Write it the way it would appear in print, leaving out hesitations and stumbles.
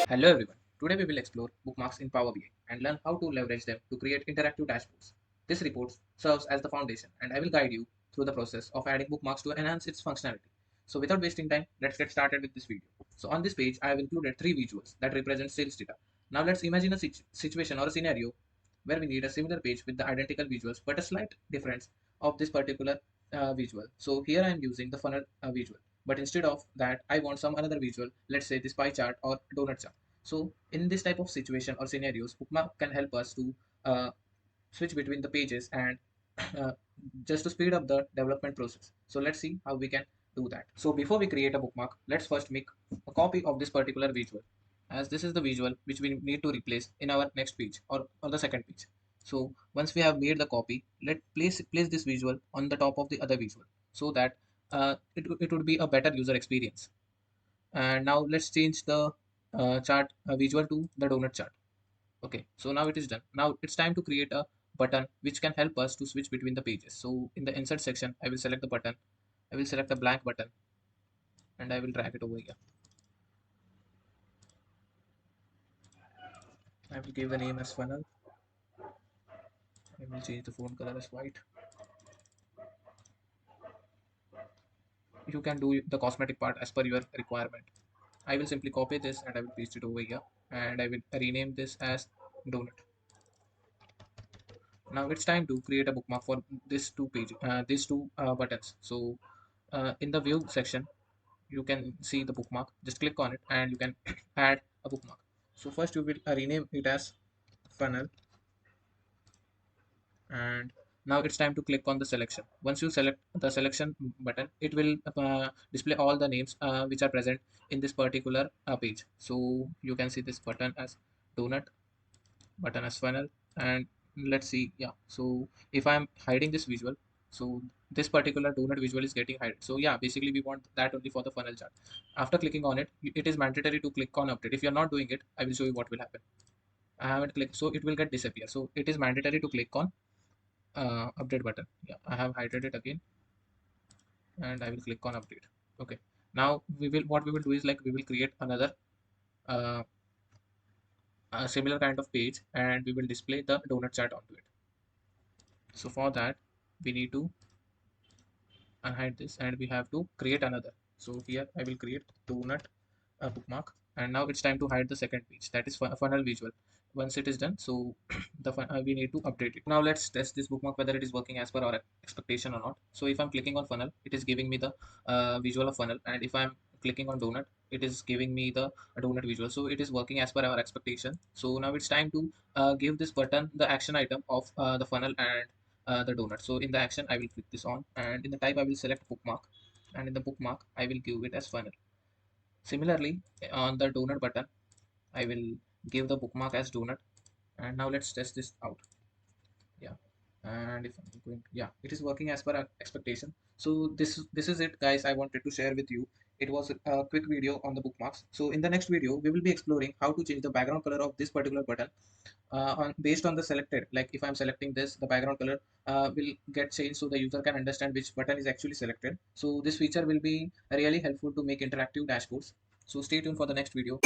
Hello everyone. Today we will explore bookmarks in Power BI and learn how to leverage them to create interactive dashboards. This report serves as the foundation and I will guide you through the process of adding bookmarks to enhance its functionality. So without wasting time, let's get started with this video. So on this page, I have included three visuals that represent sales data. Now let's imagine a situation or a scenario where we need a similar page with the identical visuals but a slight difference of this particular visual. So here I am using the funnel visual, but instead of that I want some another visual, let's say this pie chart or donut chart. So in this type of situation or scenarios, bookmark can help us to uh, switch between the pages and uh, just to speed up the development process. So let's see how we can do that. So before we create a bookmark, let's first make a copy of this particular visual, as this is the visual which we need to replace in our next page or the second page. So once we have made the copy, let place this visual on the top of the other visual so that it would be a better user experience. And now let's change the chart visual to the donut chart. Okay, so now it is done. Now it's time to create a button which can help us to switch between the pages. So in the insert section, I will select the button. I will select the blank button and I will drag it over here. I will give the name as funnel. I will change the font color as white. You can do the cosmetic part as per your requirement. I will simply copy this and I will paste it over here and I will rename this as donut. Now it's time to create a bookmark for these two buttons. So in the view section, you can see the bookmark. Just click on it and you can add a bookmark. So first you will rename it as funnel, and now it's time to click on the selection. Once you select the selection button, it will display all the names which are present in this particular page. So you can see this button as donut, button as funnel, and let's see. Yeah, so if I'm hiding this visual, so this particular donut visual is getting hidden. So yeah, basically we want that only for the funnel chart. After clicking on it, it is mandatory to click on update. If you're not doing it, I will show you what will happen. I haven't clicked, so it will get disappear. So it is mandatory to click on update button. Yeah, I have hidden it again and I will click on update. Okay, now what we will do is like we will create another uh, a similar kind of page and we will display the donut chart onto it. So for that we need to unhide this and we have to create another. So here I will create donut bookmark, and now it's time to hide the second page, that is funnel visual. Once it is done, so we need to update it. Now let's test this bookmark whether it is working as per our expectation or not. So if I'm clicking on funnel, it is giving me the visual of funnel, and if I'm clicking on donut, it is giving me the donut visual. So it is working as per our expectation. So now it's time to give this button the action item of the funnel and the donut. So in the action I will click this on, and in the type I will select bookmark, and in the bookmark I will give it as funnel. Similarly, on the donut button, I will give the bookmark as donut. And now let's test this out. Yeah, and if I'm going, yeah, it is working as per our expectation. So this is it, guys. I wanted to share with you. It was a quick video on the bookmarks. So in the next video, we will be exploring how to change the background color of this particular button based on the selected. Like if I'm selecting this, the background color will get changed so the user can understand which button is actually selected. So this feature will be really helpful to make interactive dashboards. So stay tuned for the next video.